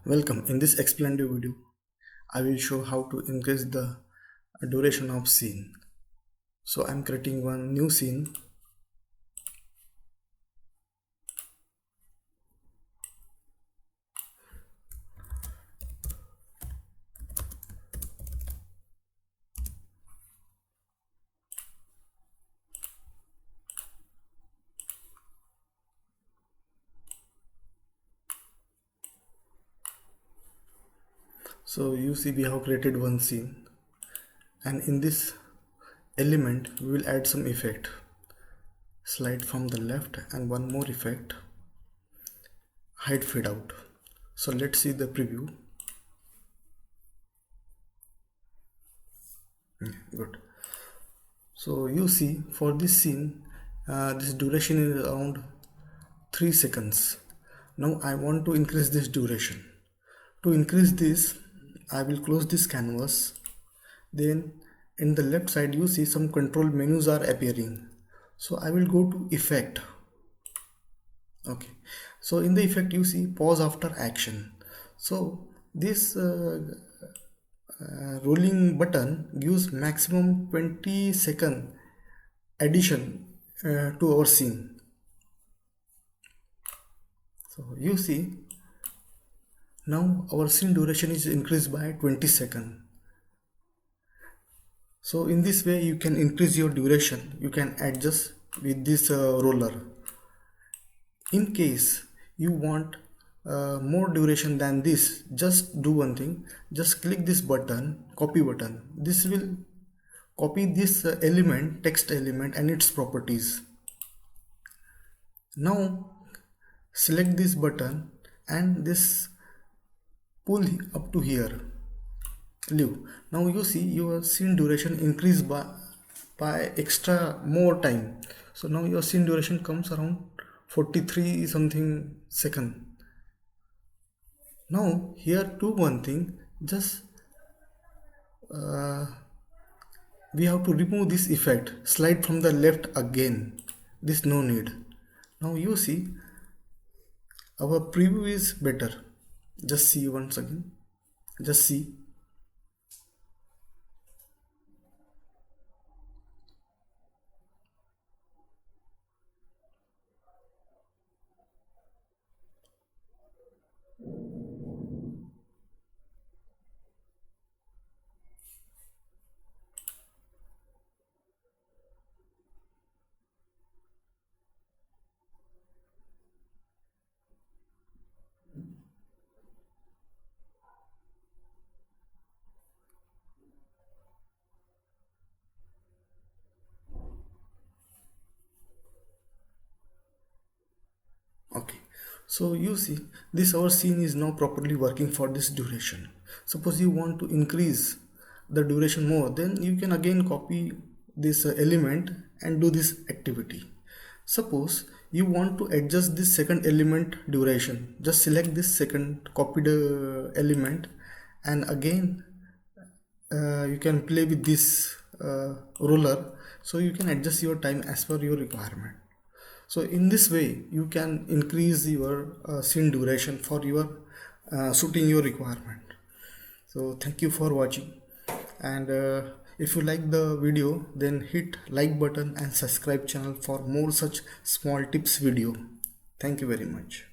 Welcome. In this explainative video, I will show how to increase the duration of scene. So I'm creating one new scene. So you see we have created one scene, and in this element we will add some effect. Slide from the left and one more effect. Hide fade out. So let's see the preview. Good. So you see for this scene, this duration is around 3 seconds. Now I want to increase this duration. To increase this, I will close this canvas. Then in the left side you see some control menus are appearing. So I will go to effect. Okay, so in the effect you see pause after action. So this rolling button gives maximum 20-second addition to our scene. So you see now our scene duration is increased by 20 seconds. So in this way you can increase your duration. You can adjust with this roller. In case you want more duration than this, just do one thing. Just click this button, copy button. This will copy this element, text element and its properties. Now select this button and this pull up to here. Leave. Now you see your scene duration increased by extra more time. So now your scene duration comes around 43 something second. Now here do one thing, just we have to remove this effect. Slide from the left again. This no need. Now you see our preview is better. Just see once again. Just see. Okay, so you see this our scene is now properly working for this duration. Suppose you want to increase the duration more, then you can again copy this element and do this activity. Suppose you want to adjust this second element duration, just select this second copied element and again you can play with this ruler, so you can adjust your time as per your requirement. So in this way you can increase your scene duration for your suiting your requirement. So thank you for watching, and if you like the video then hit like button and subscribe channel for more such small tips video. Thank you very much.